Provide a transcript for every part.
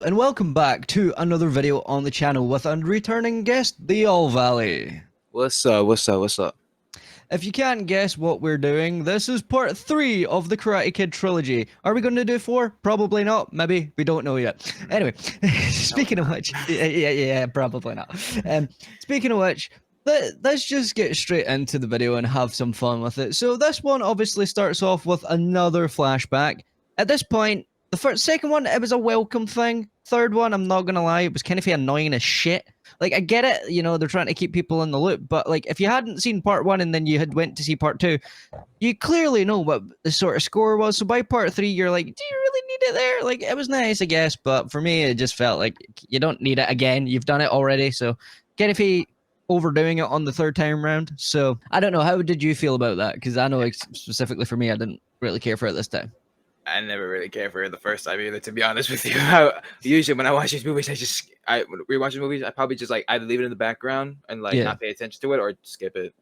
And welcome back to another video on the channel with a returning guest, the All Valley. What's up? What's up? What's up? If you can't guess what we're doing, this is part 3 of the Karate Kid trilogy. Are we going to do 4? Probably not. Maybe. We don't know yet. Anyway, speaking of which, yeah, probably not. Speaking of which, let's just get straight into the video and have some fun with it. So this one obviously starts off with another flashback. At this point, second one, it was a welcome thing. Third one, I'm not gonna lie, it was kind of annoying as shit. Like, I get it, you know, they're trying to keep people in the loop, but like, if you hadn't seen part 1 and then you had went to see part 2, you clearly know what the sort of score was. So by part 3, you're like, do you really need it there? Like, it was nice, I guess, but for me, it just felt like you don't need it again. You've done it already, so kind of overdoing it on the third time round. So I don't know. How did you feel about that? Because I know specifically for me, I didn't really care for it this time. I never really cared for it the first time either, to be honest with you. Usually when I watch these movies, when we watch the movies, I probably just like either leave it in the background and like not pay attention to it or skip it.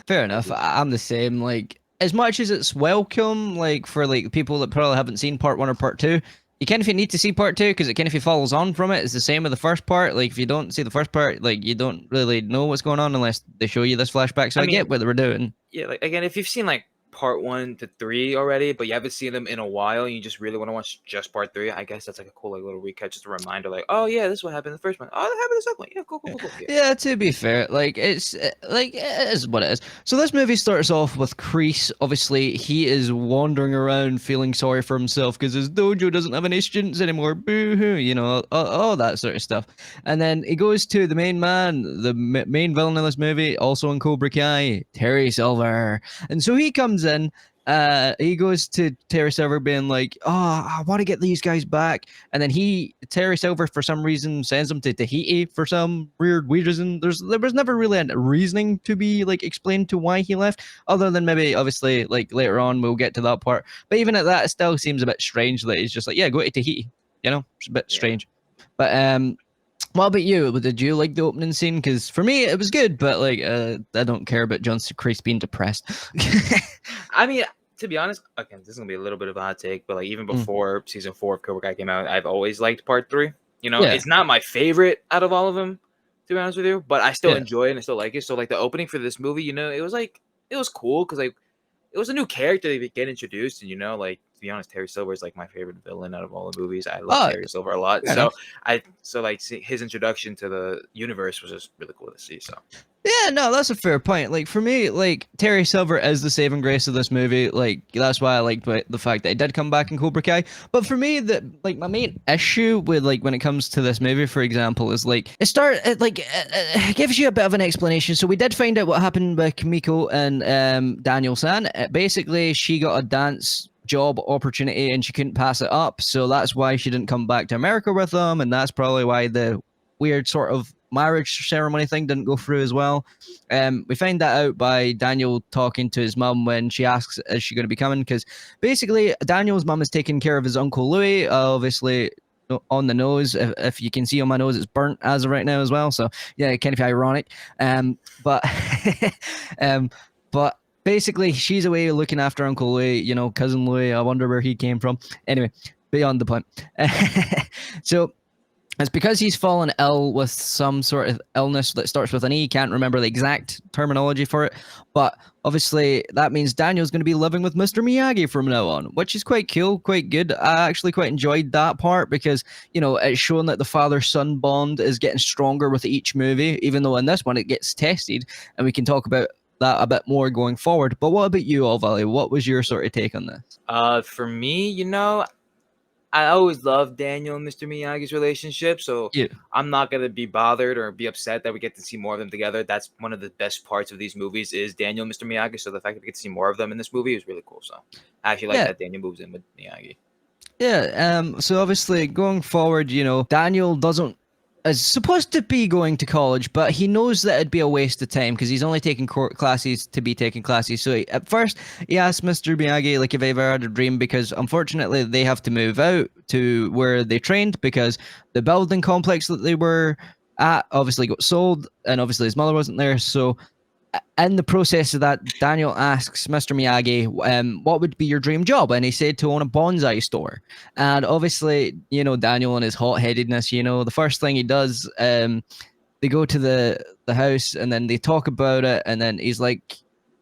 Fair enough. I'm the same. Like, as much as it's welcome, like for like people that probably haven't seen part 1 or part 2, you kind of need to see part 2 because it kind of follows on from it. It's the same with the first part. Like, if you don't see the first part, like you don't really know what's going on unless they show you this flashback. So I mean, get what they were doing. Yeah, like again, if you've seen like part 1 to 3 already, but you haven't seen them in a while and you just really want to watch just part 3, I guess that's like a cool like little recap, just a reminder like, oh yeah, this is what happened in the first one, oh, that happened in the second one. Yeah, cool. Yeah, to be fair, like it's like it is what it is. So this movie starts off with Kreese. Obviously, he is wandering around feeling sorry for himself because his dojo doesn't have any students anymore. Boo hoo, you know, all that sort of stuff. And then he goes to the main man, the main villain of this movie, also in Cobra Kai, Terrysilver. And so he comes in. He goes to Terrysilver being like, oh, I want to get these guys back. And then Terrysilver, for some reason, sends him to Tahiti for some weird reason. There was never really a reasoning to be like explained to why he left, other than maybe obviously like later on we'll get to that part. But even at that, it still seems a bit strange that he's just like, yeah, go to Tahiti. You know, it's a bit strange. But what about you? Did you like the opening scene? Because for me, it was good, but like, I don't care about John Kreese being depressed. I mean, to be honest, again, this is gonna be a little bit of a hot take, but like even before season 4 of Cobra Kai came out, I've always liked part 3. You know, it's not my favorite out of all of them, to be honest with you, but I still enjoy it and I still like it. So like the opening for this movie, you know, it was cool because like it was a new character they get introduced, and you know, like to be honest, Terrysilver is like my favorite villain out of all the movies. I love Terrysilver a lot. So like his introduction to the universe was just really cool to see. So yeah, no, that's a fair point. Like for me, like Terrysilver is the saving grace of this movie. Like that's why I liked the fact that he did come back in Cobra Kai. But for me, my main issue with like when it comes to this movie, for example, is like it gives you a bit of an explanation. So we did find out what happened with Kimiko and Daniel San. Basically, she got a dance job opportunity and she couldn't pass it up, so that's why she didn't come back to America with them, and that's probably why the weird sort of marriage ceremony thing didn't go through as well. We find that out by Daniel talking to his mum when she asks, is she going to be coming? Because basically Daniel's mum is taking care of his Uncle Louis, obviously on the nose. If you can see on my nose, it's burnt as of right now as well, so yeah, kind of ironic. But but basically, she's away looking after Uncle Louis, you know, cousin Louis. I wonder where he came from. Anyway, beyond the point. So it's because he's fallen ill with some sort of illness that starts with an E. Can't remember the exact terminology for it. But obviously, that means Daniel's going to be living with Mr. Miyagi from now on, which is quite cool, quite good. I actually quite enjoyed that part because, you know, it's shown that the father-son bond is getting stronger with each movie, even though in this one it gets tested, and we can talk about that a bit more going forward. But what about you, All Valley? What was your sort of take on this? For me, you know, I always loved Daniel and Mr. Miyagi's relationship, so I'm not gonna be bothered or be upset that we get to see more of them together. That's one of the best parts of these movies is Daniel and Mr. Miyagi. So the fact that we get to see more of them in this movie is really cool. So I actually like that Daniel moves in with Miyagi. Yeah. So obviously going forward, you know, Daniel is supposed to be going to college, but he knows that it'd be a waste of time because he's only taking classes to be taking classes. So at first, he asked Mr. Miyagi, like, if I ever had a dream, because unfortunately they have to move out to where they trained because the building complex that they were at obviously got sold, and obviously his mother wasn't there. So in the process of that, Daniel asks Mr. Miyagi, what would be your dream job? And he said to own a bonsai store. And obviously, Daniel and his hot-headedness, the first thing he does, they go to the house and then they talk about it, and then he's like,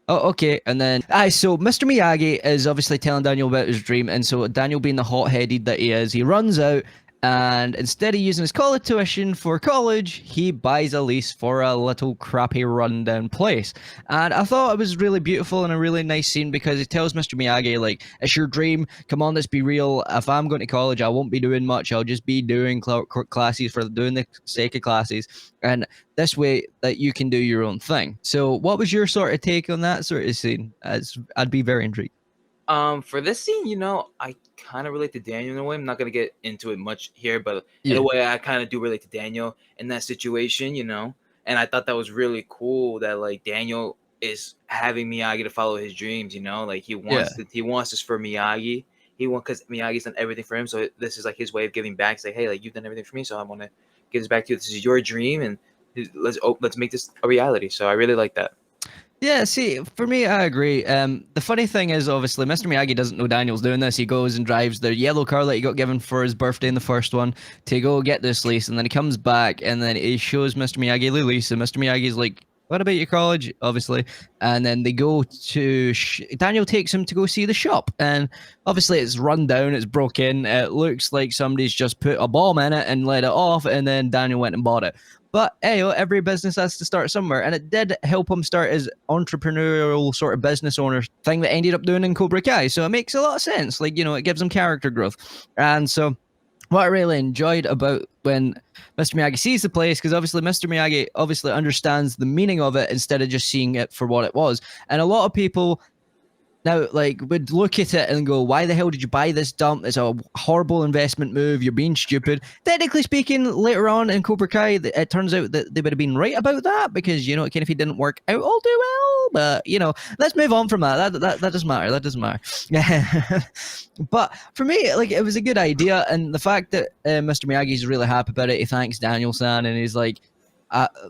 oh, okay. And then, so Mr. Miyagi is obviously telling Daniel about his dream. And so Daniel, being the hot-headed that he is, he runs out, and instead of using his college tuition for college, he buys a lease for a little crappy rundown place. And I thought it was really beautiful and a really nice scene, because he tells Mr. Miyagi, like, it's your dream. Come on, let's be real. If I'm going to college, I won't be doing much. I'll just be doing classes for doing the sake of classes. And this way that you can do your own thing. So what was your sort of take on that sort of scene? I'd be very intrigued. For this scene, I kind of relate to Daniel in a way. I'm not gonna get into it much here, but in Yeah. a way, I kind of do relate to Daniel in that situation, And I thought that was really cool that like Daniel is having Miyagi to follow his dreams, Like Yeah. he wants this for Miyagi. He wants, because Miyagi's done everything for him, so this is like his way of giving back. Say, hey, like you've done everything for me, so I want to give this back to you. This is your dream, and let's make this a reality. So I really like that. Yeah, see, for me, I agree. The funny thing is, obviously, Mr. Miyagi doesn't know Daniel's doing this. He goes and drives the yellow car that he got given for his birthday in the first one to go get this lease, and then he comes back, and then he shows Mr. Miyagi the lease, and Mr. Miyagi's like, what about your college? Obviously. And then they go to... Daniel takes him to go see the shop, and obviously it's run down, it's broken, it looks like somebody's just put a bomb in it and let it off, and then Daniel went and bought it. But hey, every business has to start somewhere, and it did help him start his entrepreneurial sort of business owner thing that ended up doing in Cobra Kai. So it makes a lot of sense. Like, it gives him character growth. And so what I really enjoyed about when Mr. Miyagi sees the place, because obviously Mr. Miyagi obviously understands the meaning of it instead of just seeing it for what it was. And a lot of people now, like, would look at it and go, why the hell did you buy this dump? It's a horrible investment move. You're being stupid. Technically speaking, later on in Cobra Kai, it turns out that they would have been right about that, because, kind of, if he didn't work out all too well. But, let's move on from that. That doesn't matter. That doesn't matter. But for me, like, it was a good idea. And the fact that Mr. Miyagi's really happy about it, he thanks Daniel-san, and he's like,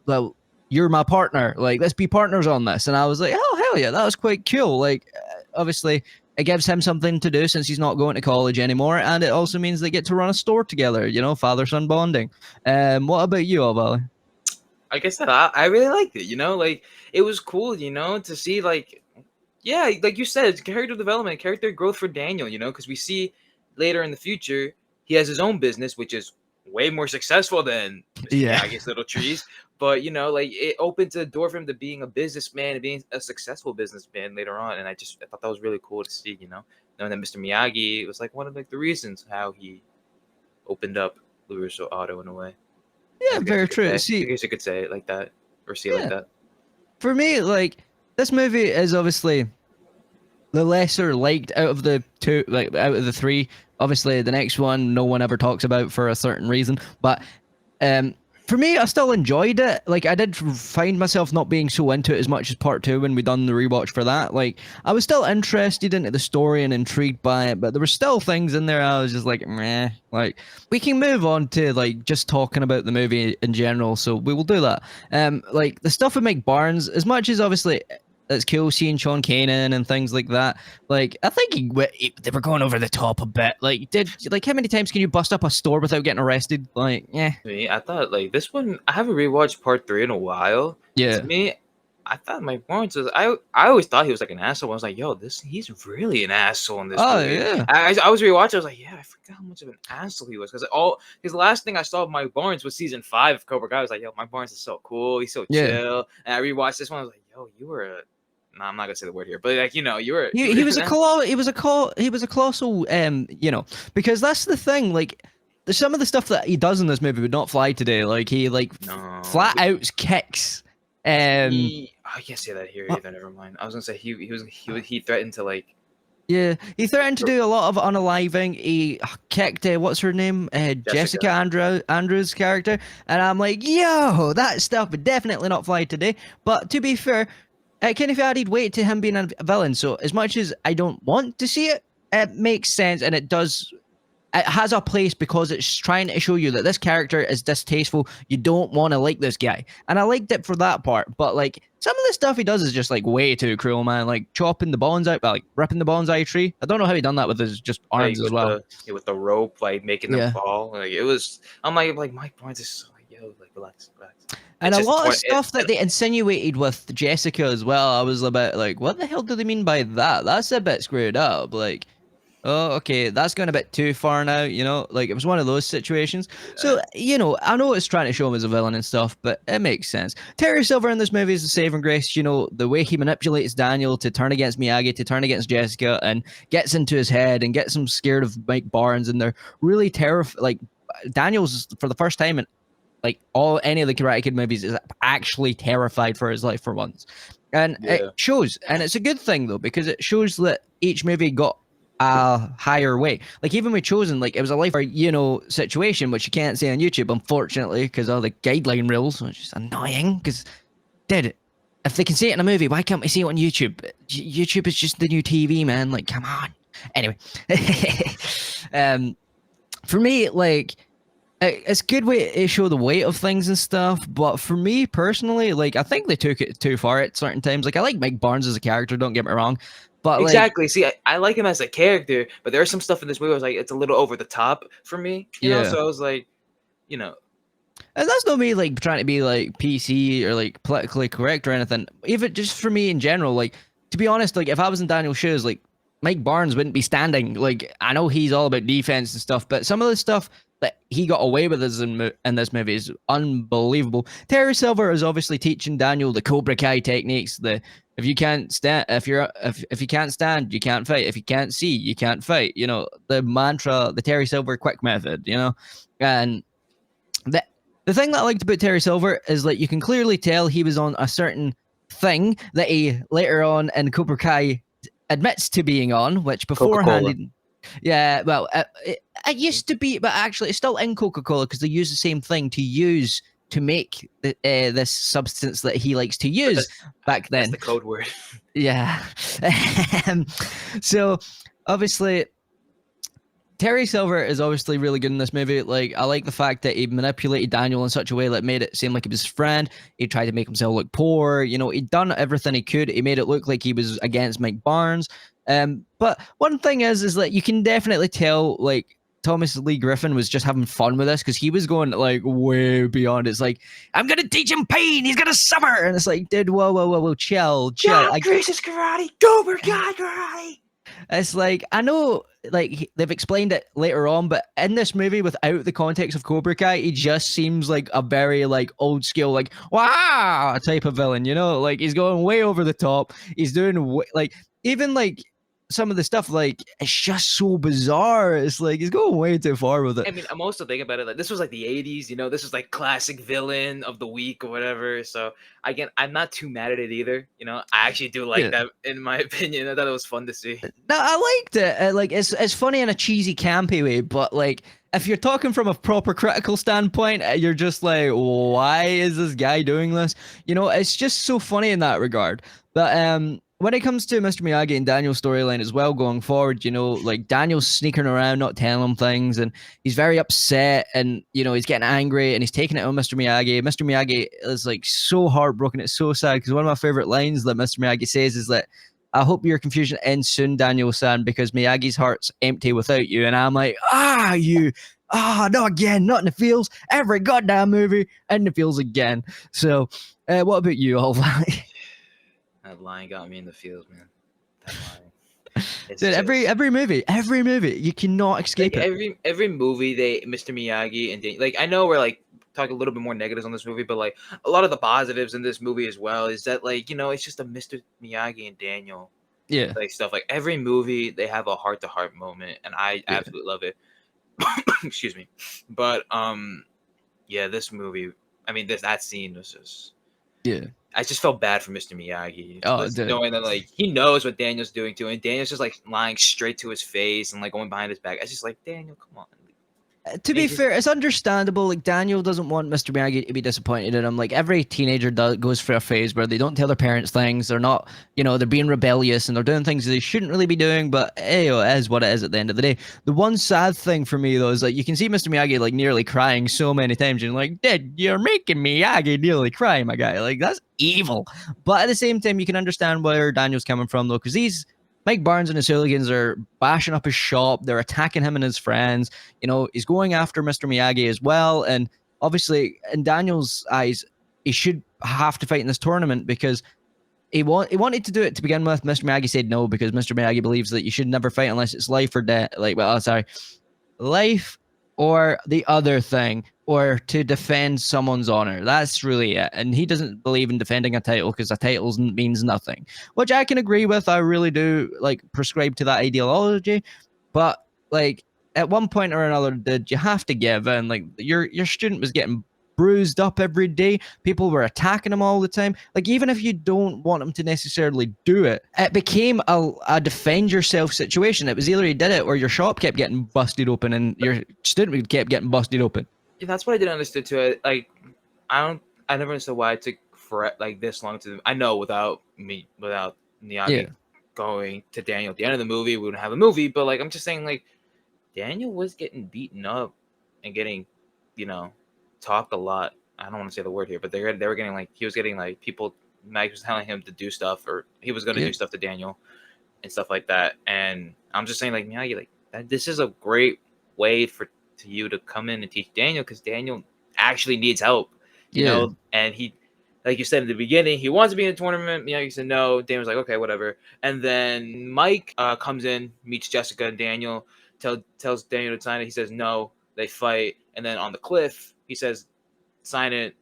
well, you're my partner. Like, let's be partners on this. And I was like, oh, hell yeah, that was quite cool. Like, obviously, it gives him something to do since he's not going to college anymore, and it also means they get to run a store together. Father-son bonding. What about you, Valley? Like I said, I really liked it. Like it was cool. To see like, yeah, like you said, it's character development, character growth for Daniel. Because we see later in the future he has his own business, which is way more successful than Yeah. Miyagi's Little Trees. But like it opens the door for him to being a businessman and being a successful businessman later on. And I thought that was really cool to see. Knowing that Mr. Miyagi was like one of like the reasons how he opened up LaRusso Auto in a way. Yeah, very true. I See, guess you could say it like that, or see it like that. for me, like, this movie is obviously the lesser liked out of the two, like out of the three. Obviously, the next one no one ever talks about for a certain reason, but for me, I still enjoyed it. Like, I did find myself not being so into it as much as part two when we done the rewatch for that. Like, I was still interested into the story and intrigued by it, but there were still things in there I was just like, meh. Like, we can move on to like just talking about the movie in general, so we will do that. Like the stuff with Mike Barnes, as much as obviously it's cool seeing Sean Kanan and things like that. Like, I think they were going over the top a bit. Like, how many times can you bust up a store without getting arrested? Like, yeah. To me, I thought like this one. I haven't rewatched part 3 in a while. Yeah. To me, I thought Mike Barnes was. I always thought he was like an asshole. I was like, yo, he's really an asshole in this movie. Yeah. I was rewatching. I was like, yeah, I forgot how much of an asshole he was, because his last thing I saw of Mike Barnes was season 5 of Cobra Kai. I was like, yo, Mike Barnes is so cool. He's so chill. And I rewatched this one. I was like, yo, you were a. No, I'm not gonna say the word here, but like, you were. He was a colossal. Because that's the thing. Like, some of the stuff that he does in this movie would not fly today. Like, he flat out kicks. I can't say that here either. Never mind. I was gonna say he threatened to like. Yeah, he threatened to do a lot of unaliving. He kicked what's her name, Jessica Andrews' character, and I'm like, yo, that stuff would definitely not fly today. But to be fair, it kind of added weight to him being a villain. So as much as I don't want to see it, it makes sense, and it does it has a place because it's trying to show you that this character is distasteful. You don't want to like this guy, and I liked it for that part. But like some of the stuff he does is just like way too cruel, man. Like chopping the bonsai, like ripping the bonsai tree. I don't know how he done that with his just arms Like as well. with the rope, like making them Yeah. fall. Like it was. I'm like Mike Barnes is so like, yo, like relax. And It's a just lot of stuff that they insinuated with Jessica as well, I was a bit like, what the hell do they mean by that? That's a bit screwed up. Like, oh, okay, that's going a bit too far now, you know? Like, it was one of those situations. So, you know, I know it's trying to show him as a villain and stuff, but it makes sense. Terry Silver in this movie is a saving grace. You know, the way he manipulates Daniel to turn against Miyagi, to turn against Jessica, and gets into his head and gets him scared of Mike Barnes, and they're really terrified. Like, Daniel's, for the first time in like any of the Karate Kid movies, is actually terrified for his life for once. And it shows, and it's a good thing though, because it shows that each movie got a higher weight. Like even with Chosen, like it was a life or you know situation, which you can't see on YouTube, unfortunately, because all the guideline rules, which is annoying. Because if they can see it in a movie, why can't we see it on YouTube? YouTube is just the new TV, man. Like, come on. Anyway, for me, like it's a good way to show the weight of things and stuff, but for me personally, like I think they took it too far at certain times. Like I like Mike Barnes as a character, don't get me wrong, but exactly. like, See, I like him as a character, but there's some stuff in this movie I was like, it's a little over the top for me, you know. So I was like, you know, and that's not me like trying to be like PC or like politically correct or anything. Even just for me in general, like to be honest, like if I was in Daniel's shoes, like Mike Barnes wouldn't be standing. Like I know he's all about defense and stuff, but some of the stuff that he got away with in this movie is unbelievable. Terry Silver is obviously teaching Daniel the Cobra Kai techniques. The if you can't stand, if you can't stand, you can't fight. If you can't see, you can't fight. You know the mantra, the Terry Silver quick method. You know, and the thing that I liked about Terry Silver is like you can clearly tell he was on a certain thing that he later on in Cobra Kai admits to being on, which beforehand, yeah, well, it used to be, but actually it's still in Coca-Cola because they use the same thing to use to make this substance that he likes to use back then. That's the code word. Yeah. So obviously Terry Silver is obviously really good in this movie. Like, I like the fact that he manipulated Daniel in such a way that made it seem like he was his friend. He tried to make himself look poor. You know, he'd done everything he could. He made it look like he was against Mike Barnes. But one thing is that you can definitely tell, like, Thomas Lee Griffin was just having fun with this because he was going, like, way beyond. It's like, I'm going to teach him pain. He's going to suffer. And it's like, dude, whoa, chill. God, gracious karate. Cobra Kai karate. It's like, I know, like, they've explained it later on, but in this movie, without the context of Cobra Kai, he just seems like a very, like, old school, like, wow, type of villain, you know? Like, he's going way over the top. He's doing, like, even, like, some of the stuff, like, it's just so bizarre. It's like, he's going way too far with it. I mean, I'm also thinking about it, like, this was, like, the 80s, you know? This was, like, classic villain of the week or whatever, so, again, I'm not too mad at it either, you know? I actually do like that, in my opinion. I thought it was fun to see. No, I liked it. Like, it's funny in a cheesy, campy way, but, like, if you're talking from a proper critical standpoint, you're just like, why is this guy doing this? You know, it's just so funny in that regard. But, when it comes to Mr. Miyagi and Daniel's storyline as well going forward, you know, like Daniel's sneaking around, not telling him things, and he's very upset, and you know, he's getting angry, and he's taking it on Mr. Miyagi. Mr. Miyagi is like so heartbroken. It's so sad because one of my favorite lines that Mr. Miyagi says is that, I hope your confusion ends soon, Daniel-san, because Miyagi's heart's empty without you. And I'm like, not again, not in the feels. Every goddamn movie in the feels again. So, what about you, Olva? That line got me in the feels, man. That line. Dude, every movie, you cannot escape like it. Every movie, Mr. Miyagi and like, I know we're like talking a little bit more negatives on this movie, but like a lot of the positives in this movie as well is that, like, you know, it's just a Mr. Miyagi and Daniel, like stuff. Like every movie, they have a heart-to-heart moment, and I absolutely love it. Excuse me, but yeah, this movie, I mean, that scene was just I just felt bad for Mr. Miyagi. Knowing that, like, he knows what Daniel's doing to him, and Daniel's just like lying straight to his face and like going behind his back. I just like, Daniel, come on. To He be just fair, it's understandable. Like Daniel doesn't want Mr. Miyagi to be disappointed in him. Like every teenager goes through a phase where they don't tell their parents things. They're not, they're being rebellious and they're doing things they shouldn't really be doing. But hey, it is what it is at the end of the day. The one sad thing for me though is like you can see Mr. Miyagi like nearly crying so many times. And like, Dad, you're making Miyagi nearly cry, my guy. Like that's evil. But at the same time, you can understand where Daniel's coming from though, because Mike Barnes and his hooligans are bashing up his shop. They're attacking him and his friends. He's going after Mr. Miyagi as well. And obviously, in Daniel's eyes, he should have to fight in this tournament because he wanted to do it to begin with. Mr. Miyagi said no because Mr. Miyagi believes that you should never fight unless it's life or death. Life or the other thing, or to defend someone's honor. That's really it. And he doesn't believe in defending a title because a title means nothing, which I can agree with. I really do like prescribe to that ideology. But like at one point or another, did you have to give in? Like your student was getting bruised up every day. People were attacking him all the time. Like even if you don't want him to necessarily do it, it became a defend yourself situation. It was either he did it or your shop kept getting busted open and your student kept getting busted open. Yeah, that's what I didn't understand too. Like, I never understood why it took for like this long to. I know without Miyagi Yeah. going to Daniel at the end of the movie, we wouldn't have a movie. But like, I'm just saying, like, Daniel was getting beaten up and getting, talked a lot. I don't want to say the word here, but they were getting like he was getting like people. Mike was telling him to do stuff, or he was going to Yeah. do stuff to Daniel and stuff like that. And I'm just saying, like, Miyagi, like this is a great way for to you to come in and teach Daniel because Daniel actually needs help, Yeah. and he, like you said in the beginning, he wants to be in a tournament. Miyagi said no. Daniel's like, okay, whatever. And then Mike comes in, meets Jessica and Daniel, tells Daniel to sign it. He says no. They fight, and then on the cliff, he says, sign it,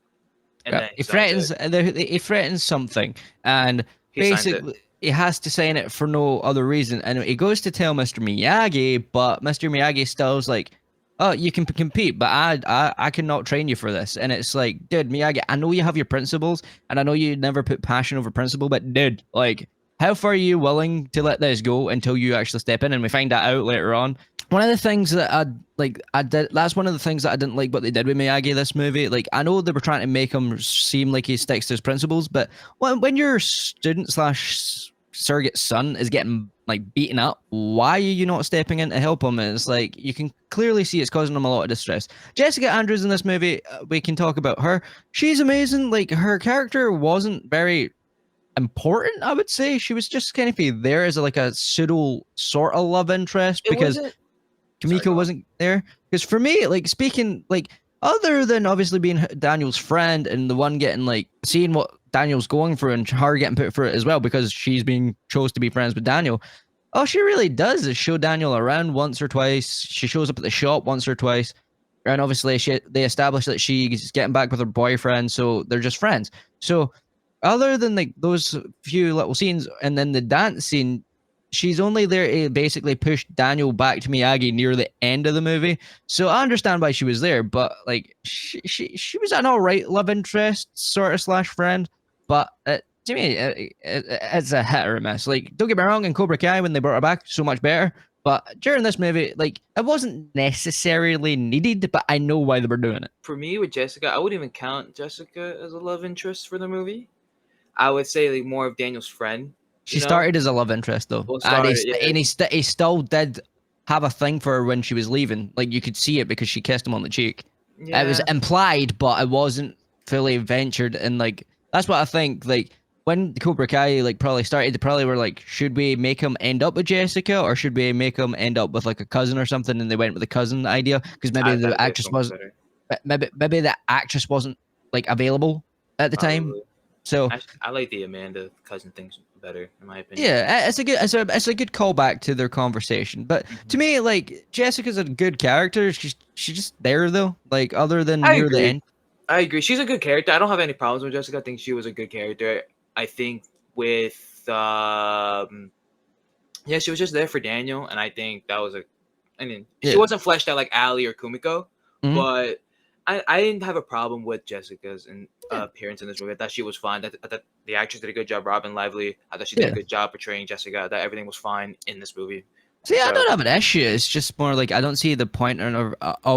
and Yeah. then he He signs threatens it. he threatens something, and He signs it. basically he has to sign it for no other reason. And he goes to tell Mr. Miyagi, but Mr. Miyagi still's like, "Oh, you can compete, but I cannot train you for this." And it's like, dude, Miyagi, I know you have your principles, and I know you never put passion over principle, but dude, like, how far are you willing to let this go until you actually step in? And we find that out later on. One of the things that I did, that's one of the things that I didn't like what they did with Miyagi this movie. Like I know they were trying to make him seem like he sticks to his principles, but when your student slash surrogate son is getting like beaten up, why are you not stepping in to help him? And it's like you can clearly see it's causing him a lot of distress. Jessica Andrews in this movie, we can talk about her. She's amazing. Like her character wasn't very important, I would say. She was just kind of there as like a pseudo sort of love interest It because wasn't. Sorry, Kamiko go on. wasn't there. Because for me, like speaking, like other than obviously being Daniel's friend and the one getting like seeing what Daniel's going through and her getting put through it as well because she's being chose to be friends with Daniel. All she really does is show Daniel around once or twice. She shows up at the shop once or twice, and obviously they establish that she's getting back with her boyfriend, so they're just friends. So other than like those few little scenes and then the dance scene, she's only there to basically push Daniel back to Miyagi near the end of the movie. So I understand why she was there, but like she was an all right love interest sort of slash friend, but to me it's a hit or a miss. Like don't get me wrong, in Cobra Kai when they brought her back, so much better. But during this movie, like it wasn't necessarily needed, but I know why they were doing it. For me with Jessica, I wouldn't even count Jessica as a love interest for the movie. I would say like more of Daniel's friend. She started as a love interest though, Well, and started. Yeah, he still did have a thing for her when she was leaving. Like you could see it because she kissed him on the cheek. It was yeah. implied, but it wasn't fully ventured. And like that's what I think. Like when Cobra Kai like probably started, they probably were like, should we make him end up with Jessica or should we make him end up with like a cousin or something? And they went with the cousin idea because maybe That the makes actress so much was better. maybe the actress wasn't like available at the time. Probably. So I like the Amanda cousin things better, in my opinion. yeah, it's a good callback to their conversation. But to Mhm. me, like Jessica's a good character. She's just there though. Like other than I near the agree. end. I agree. She's a good character. I don't have any problems with Jessica. I think she was a good character. I think with yeah, she was just there for Daniel, and I think that was a. I mean, she Yeah. wasn't fleshed out like Ali or Kumiko, Mhm. but I didn't have a problem with Jessica's Yeah. appearance in this movie. I thought she was fine. I thought the actress did a good job. Robin Lively. I thought she did a Yeah. good job portraying Jessica. I thought everything was fine in this movie. See, I So don't have an issue. It's just more like I don't see the point of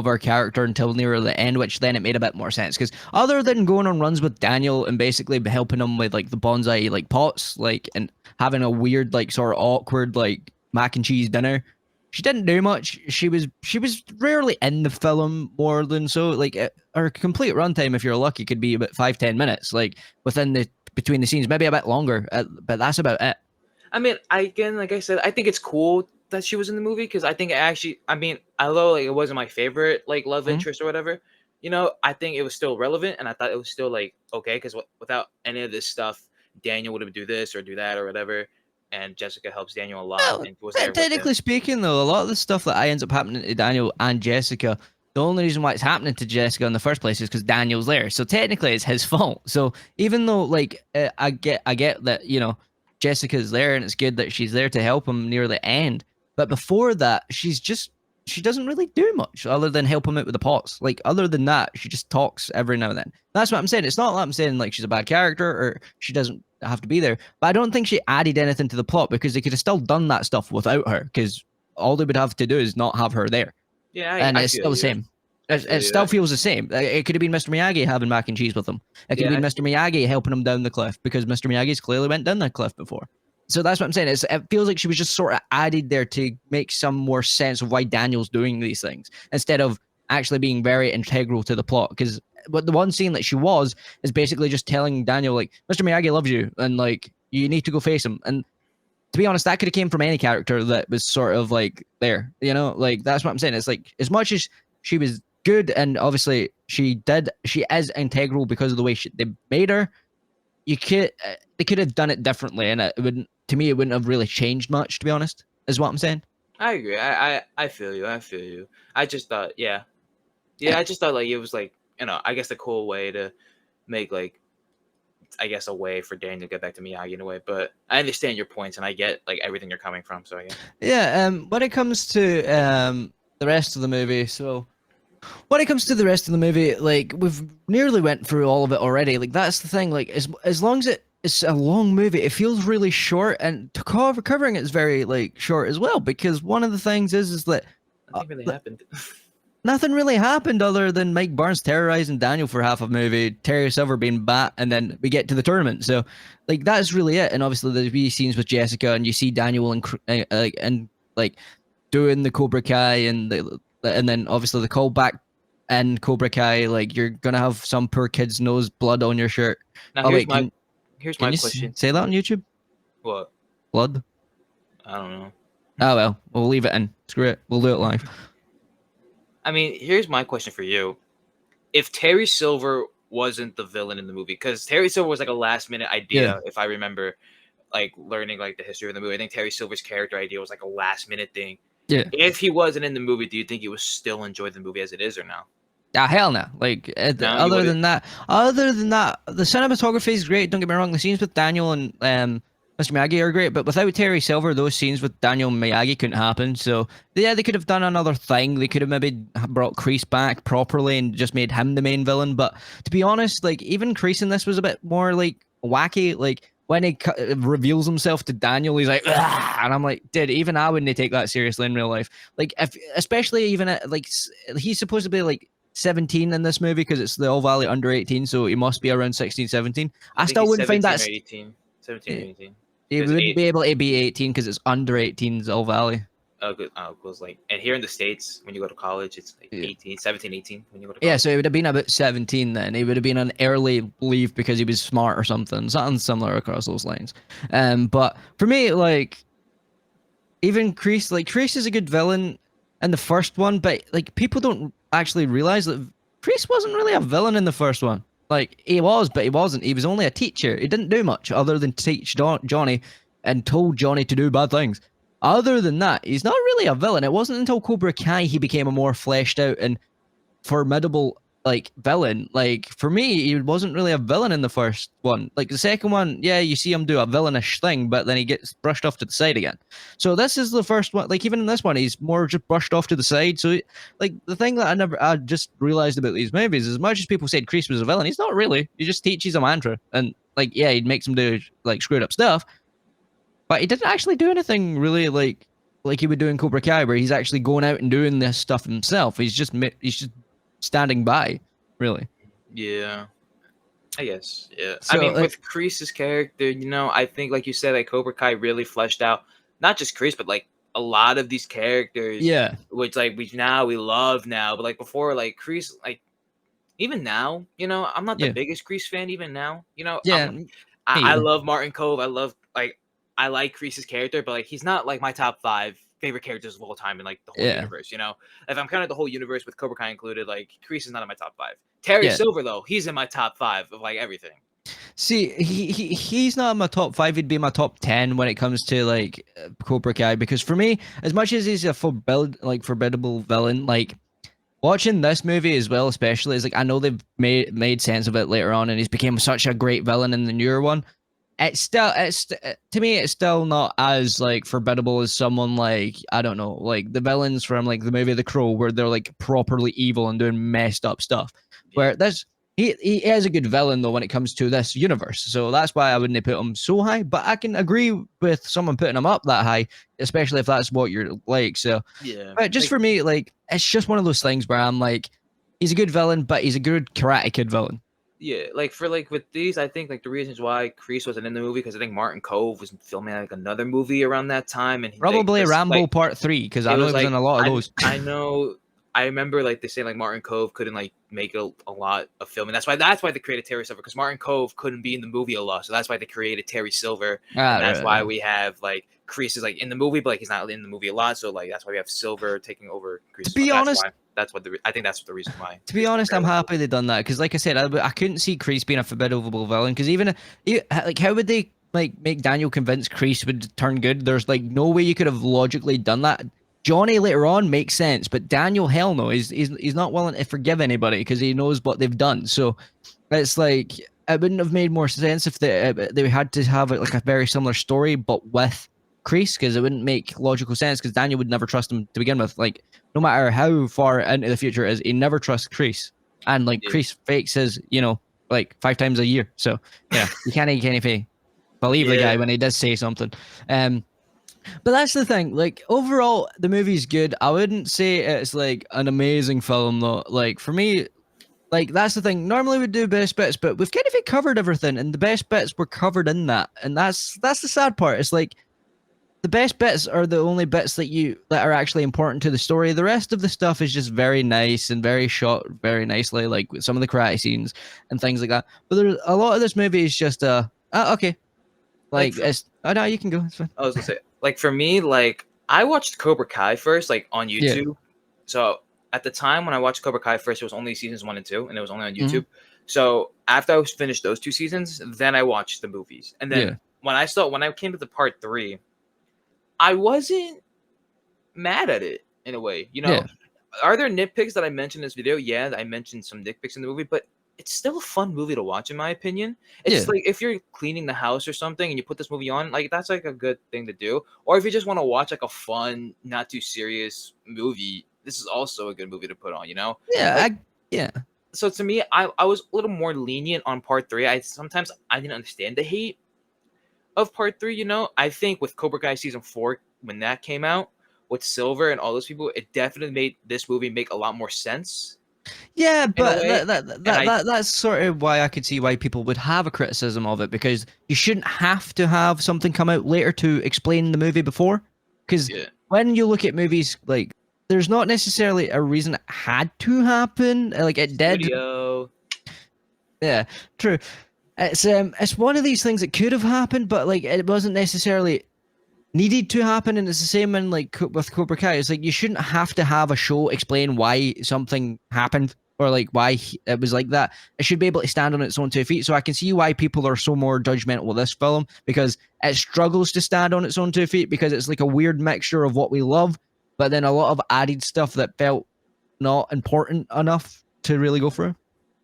our character until near the end, which then it made a bit more sense. Because other than going on runs with Daniel and basically helping him with like the bonsai like pots, like and having a weird like sort of awkward like mac and cheese dinner, she didn't do much. She was rarely in the film more than so. Like her complete runtime, if you're lucky, could be about 5-10 minutes, like within the between the scenes, maybe a bit longer, but that's about it. I mean, again, like I said, I think it's cool that she was in the movie because I think it actually, I mean, although like it wasn't my favorite like love Mhm. interest or whatever, I think it was still relevant, and I thought it was still like okay because without any of this stuff, Daniel would do this or do that or whatever, and Jessica helps Daniel a lot Well, and was there with him. technically speaking, though, a lot of the stuff that ends up happening to Daniel and Jessica, the only reason why it's happening to Jessica in the first place is because Daniel's there. So technically, it's his fault. So even though, like, I get that Jessica's there, and it's good that she's there to help him near the end. But before that, she doesn't really do much other than help him out with the pots. Like, other than that, she just talks every now and then. That's what I'm saying. It's not like I'm saying like she's a bad character or she doesn't have to be there. But I don't think she added anything to the plot because they could have still done that stuff without her. Because all they would have to do is not have her there, Yeah, and I it's feel still the you. same. I It feel you. still feels the same. It could have been Mr. Miyagi having mac and cheese with him. It could have Yeah, been Mr. Miyagi helping him down the cliff because Mr. Miyagi's clearly went down that cliff before. So that's what I'm saying. It feels like she was just sort of added there to make some more sense of why Daniel's doing these things instead of actually being very integral to the plot. Because but the one scene that she was is basically just telling Daniel like Mr. Miyagi loves you and like you need to go face him. And to be honest, that could have came from any character that was sort of like there. Like that's what I'm saying. It's like as much as she was good and obviously she is integral because of the way they made her. They could have done it differently, and it wouldn't. To me, it wouldn't have really changed much. To be honest, is what I'm saying. I agree. I feel you. I feel you. I just thought, yeah, Yeah, yeah. I just thought like it was like I guess a cool way to make like I guess a way for Daniel to get back to Miyagi in a way. But I understand your points and I get like everything you're coming from. So yeah. yeah. When it comes to the rest of the movie, when it comes to the rest of the movie, like we've nearly went through all of it already. Like that's the thing. Like as long as it's a long movie, it feels really short, and covering it is very like short as well. Because one of the things is that Nothing really happened. nothing really happened other than Mike Barnes terrorizing Daniel for half a movie, Terry Silver being bat, and then we get to the tournament. So, like that's really it. And obviously, there's wee scenes with Jessica, and you see Daniel and like doing the Cobra Kai, and then obviously the callback and Cobra Kai. Like you're gonna have some poor kid's nose blood on your shirt. Now Oh wait, can here's can my you question. say that on YouTube? What? Blood? I don't know. Oh well, we'll leave it in. Screw it. We'll do it live. I mean, here's my question for you. If Terry Silver wasn't the villain in the movie, because Terry Silver was like a last minute Yeah. idea, if I remember like learning like the history of the movie. I think Terry Silver's character idea was like a last minute thing. Yeah. If he wasn't in the movie, do you think you would still enjoy the movie as it is or no? Ah, hell no. Like, No, you wouldn't. other than that, the cinematography is great. Don't get me wrong. The scenes with Daniel and Mr. Miyagi are great, but without Terry Silver, those scenes with Daniel and Miyagi couldn't happen. So, yeah, they could have done another thing. They could have maybe brought Kreese back properly and just made him the main villain. But to be honest, like, even Kreese in this was a bit more, like, wacky. Like, when he reveals himself to Daniel, he's like, "Ugh," and I'm like, dude, even I wouldn't take that seriously in real life. Like, especially even at, like, he's supposed to be, like, 17 in this movie because it's the All Valley under 18, so he must be around 16, 17. I I think still he's wouldn't find 17 or that. 18. 17 or 18. He Because wouldn't eight be able to be 18 because it's under 18's All Valley. goes like, and here in the States, when you go to college, it's like Yeah. 18, 17, 18 when you go to Yeah, college. so he would have been about 17 then. He would have been on early leave because he was smart or something. Something similar across those lines. But for me, like, even Kreese, like, Kreese is a good villain in the first one, but, like, people don't actually realize that Kreese wasn't really a villain in the first one. Like, he was, but he wasn't. He was only a teacher. He didn't do much other than teach Johnny and told Johnny to do bad things. Other than that, he's not really a villain. It wasn't until Cobra Kai he became a more fleshed out and formidable like villain. Like for me, he wasn't really a villain in the first one. Like the second one, yeah, you see him do a villainish thing, but then he gets brushed off to the side again. So this is the first one. Like even in this one, he's more just brushed off to the side. So like the thing that I just realized about these movies, as much as people said Kreese was a villain, he's not really. He just teaches a mantra, and like he makes him do like screwed up stuff, but he didn't actually do anything really like like he would do in Cobra Kai, where he's actually going out and doing this stuff himself. He's just standing by, really. Yeah. I guess, yeah. I So mean, like, with Kreese's character, I think, like you said, like Cobra Kai really fleshed out not just Kreese, but like a lot of these characters, yeah, which like we love now, but like before, like Kreese, like even now, I'm not the yeah, biggest Kreese fan. Even now, yeah, me I either. love Martin Cove. I like Kreese's character, but like he's not like my top 5 favorite characters of all time in like the whole Yeah, universe. If I'm kind of the whole universe with Cobra Kai included, like Kreese is not in my top 5. Terry yeah. Silver though, he's in my top 5 of like everything. See, he's not in my top 5. He'd be in my top 10 when it comes to like Cobra Kai, because for me, as much as he's a formidable villain, like watching this movie as well, especially, is like I know they've made sense of it later on, and he's became such a great villain in the newer one. It's to me, it's still not as like formidable as someone like, I don't know, like the villains from like the movie The Crow, where they're like properly evil and doing messed up stuff. Yeah. Where this he is a good villain though when it comes to this universe, so that's why I wouldn't put him so high. But I can agree with someone putting him up that high, especially if that's what you're like. So, Yeah. but just Like, for me, like it's just one of those things where I'm like, he's a good villain, but he's a good Karate Kid villain. yeah, like for like with these, I think like the reasons why Kreese wasn't in the movie because I think Martin Cove was filming like another movie around that time, and he like Probably this Rambo like Part 3, because I it know was he was in like a lot of I those. I know I remember like they say like Martin Cove couldn't like make a lot of filming. That's why they created Terry Silver because Martin Cove couldn't be in the movie a lot, so that's why they created Terry Silver, Ah, and that's right, why right. we have like Kreese is like in the movie, but like he's not in the movie a lot, so like that's why we have Silver taking over To Kreese's spot. be honest, I think that's the reason why to be Kreese got honest, very I'm low. happy they done that, because, like I said, I couldn't see Kreese being a formidable villain. Because like, how would they like make Daniel convince Kreese would turn good? There's like no way you could have logically done that. Johnny later on makes sense, but Daniel, hell no, he's not willing to forgive anybody because he knows what they've done. So it's like it wouldn't have made more sense if they had to have like a very similar story, but with Kreese, because it wouldn't make logical sense. Because Daniel would never trust him to begin with. Like no matter how far into the future it is, he never trusts Kreese, and like Yeah, Kreese fakes his, like 5 times a year. So you can't believe the guy yeah, when he does say something. Um, but that's the thing. Like overall, the movie's good. I wouldn't say it's like an amazing film though. Like for me, like that's the thing. Normally we do best bits, but we've kind of covered everything, and the best bits were covered in that, and that's the sad part. It's like the best bits are the only bits that are actually important to the story. The rest of the stuff is just very nice and very shot very nicely, like with some of the karate scenes and things like that. But there's a lot of this movie is just okay, like like it's no, you can go. It's fine. I was gonna say, like for me, like I watched Cobra Kai first, like on Yeah. YouTube. So at the time when I watched Cobra Kai first, it was only seasons 1 and 2, and it was only on Hmm. YouTube. So after I was finished those 2 seasons, then I watched the movies. And then Yeah. when I came to the part 3, I wasn't mad at it in a way. Yeah. Are there nitpicks that I mentioned in this video? Yeah, I mentioned some nitpicks in the movie, but it's still a fun movie to watch, in my opinion. It's just Yeah. like if you're cleaning the house or something and you put this movie on, like that's like a good thing to do. Or if you just want to watch like a fun, not too serious movie, this is also a good movie to put on. Yeah. Like Yeah. so to me, I was a little more lenient on part 3. I didn't understand the hate of part 3. I think with Cobra Kai season 4, when that came out with Silver and all those people, it definitely made this movie make a lot more sense Yeah, in a but way. And I that's sort of why I could see why people would have a criticism of it, because you shouldn't have to have something come out later to explain the movie before. Because yeah, when you look at movies, like there's not necessarily a reason it had to happen. Like it did. studio. Yeah, true. It's one of these things that could have happened, but like it wasn't necessarily needed to happen. And it's the same in like with Cobra Kai. It's like you shouldn't have to have a show explain why something happened, or like why it was like that. It should be able to stand on its own 2 feet. So I can see why people are so more judgmental with this film, because it struggles to stand on its own 2 feet, because it's like a weird mixture of what we love, but then a lot of added stuff that felt not important enough to really go through.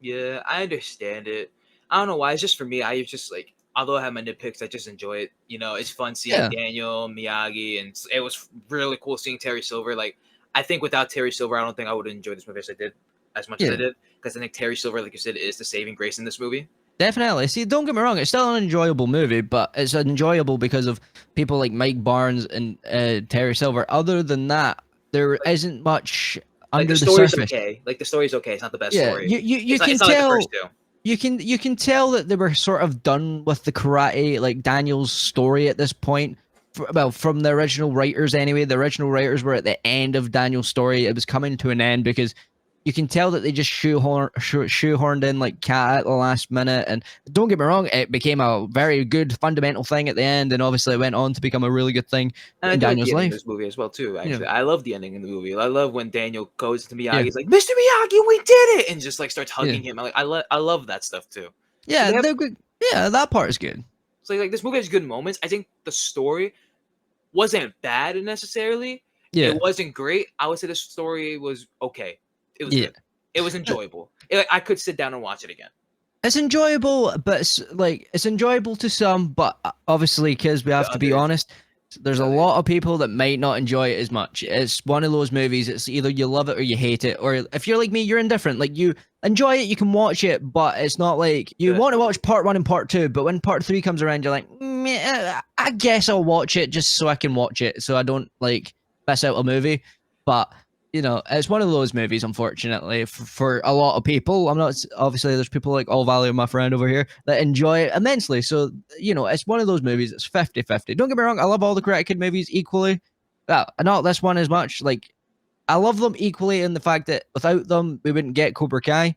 Yeah, I understand it. I don't know why. It's just for me. I just like, although I have my nitpicks, I just enjoy it. It's fun seeing Yeah, Daniel Miyagi, and it was really cool seeing Terry Silver. Like, I think without Terry Silver, I don't think I would have enjoyed this movie as I did, as much as I yeah, did, because I think Terry Silver, like you said, is the saving grace in this movie. Definitely. See, don't get me wrong, it's still an enjoyable movie, but it's enjoyable because of people like Mike Barnes and Terry Silver. Other than that, there Like, isn't much like the under the story's surface. okay. Like the story's okay. It's not the best Yeah, story. you It's not. can It's not like the first tell two. you can tell that they were sort of done with the karate, like Daniel's story at this point. Well, from the original writers anyway. The original writers were at the end of Daniel's story. It was coming to an end because you can tell that they just shoehorned in like cat at the last minute. And don't get me wrong, it became a very good fundamental thing at the end, and obviously it went on to become a really good thing And I in do like the Daniel's ending of life. this movie as well too. Yeah, Actually, I love the ending in the movie. I love when Daniel goes to Miyagi. yeah, He's like, "Mr. Miyagi, we did it!" and just like starts yeah, hugging him. I love that stuff too. So yeah. they have They're good. Yeah, that part is good. so like this movie has good moments. I think the story wasn't bad necessarily. It Yeah, wasn't great. I would say the story was okay. It was yeah. good. It was enjoyable. I could sit down and watch it again. It's enjoyable, but it's enjoyable to some, but obviously, because we The have to be others, honest, there's the a others. lot of people that might not enjoy it as much. It's one of those movies. It's either you love it or you hate it, or if you're like me, you're indifferent. Like you enjoy it, you can watch it, but it's not like you The best want to movie. watch part one and part two. But when part three comes around, you're like, I guess I'll watch it just so I can watch it, so I don't like miss out a movie. But it's one of those movies, unfortunately, for a lot of people. I'm not obviously there's people like All Valley, my friend over here, that enjoy it immensely. So it's one of those movies. It's 50-50. Don't get me wrong, I love all the Karate Kid movies equally. Not this one as much. Like I love them equally in the fact that without them, we wouldn't get Cobra Kai.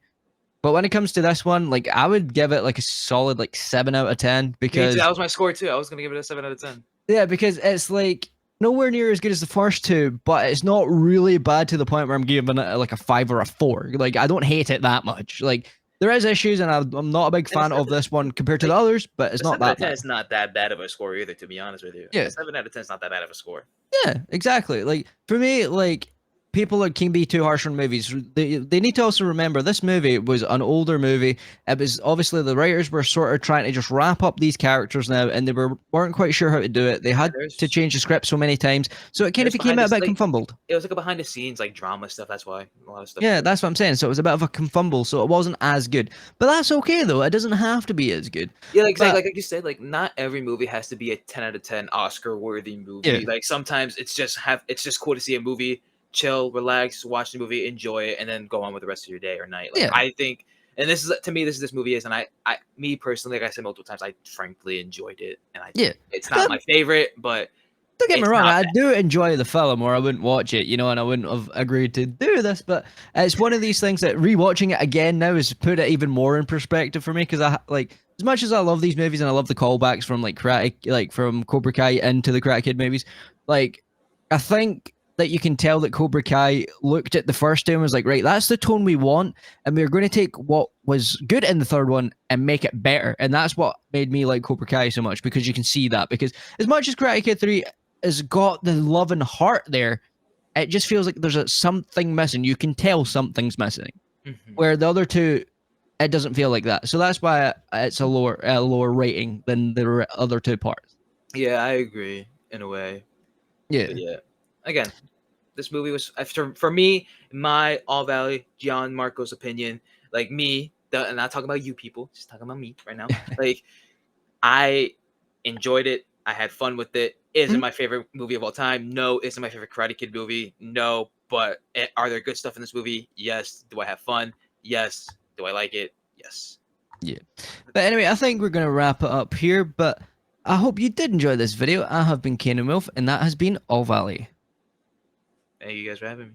But when it comes to this one, like I would give it like a solid like 7 out of 10 Me too. because That was my score too. I was gonna give it a 7 out of 10. yeah, because it's like nowhere near as good as the first two, but it's not really bad to the point where I'm giving it like a 5 or a 4. Like I don't hate it that much. Like there is issues, and I'm not a big And a fan of seven, this one compared to the like others, but it's a not seven out that of ten bad. is not that bad of a score either. To be honest with you, a Yeah, 7 out of 10 is not that bad of a score. yeah, exactly. Like for me, like people that can be too harsh on movies. They need to also remember this movie was an older movie. It was obviously the writers were sort of trying to just wrap up these characters now, and they weren't quite sure how to do it. They Yeah, had to change the script so many times, so it kind of there's became behind a this bit like confumbled. it was like a behind the scenes like drama stuff. That's why a lot of stuff. Yeah, that's what I'm saying. So it was a bit of a confumble, so it wasn't as good. But that's okay though. It doesn't have to be as good. Yeah, like, But like you said, like not every movie has to be a 10 out of 10 Oscar worthy yeah, movie. Like sometimes it's just cool to see a movie, chill, relax, watch the movie, enjoy it, and then go on with the rest of your day or night. Like yeah, I think, and this is to me, this movie is, and me personally, like I said multiple times, I frankly enjoyed it, and yeah. it's not my favorite, but Don't get me it's wrong, not I bad. do enjoy the film, or I wouldn't watch it, and I wouldn't have agreed to do this. But it's one of these things that rewatching it again now has put it even more in perspective for me because I like as much as I love these movies and I love the callbacks from like Karate, like from Cobra Kai into the Karate Kid movies. Like I think that you can tell that Cobra Kai looked at the first two and was like, right, that's the tone we want, and we're going to take what was good in the third one and make it better. And that's what made me like Cobra Kai so much because you can see that. Because as much as Karate Kid 3 has got the love and heart there, it just feels like there's something missing. You can tell something's missing. Mhm. Where the other two, it doesn't feel like that. So that's why it's a lower rating than the other two parts. Yeah, I agree in a way, Yeah. but yeah, again, this movie was for me, my All Valley John Marco's opinion. Like me, and not talking about you people, just talking about me right now. Like I enjoyed it. I had fun with it. Is it Mhm. my favorite movie of all time? No. Is it my favorite Karate Kid movie? No. But are there good stuff in this movie? Yes. Do I have fun? Yes. Do I like it? Yes. Yeah. But anyway, I think we're going to wrap it up here. But I hope you did enjoy this video. I have been Kane and Wolf, and that has been All Valley. Thank you guys for having me.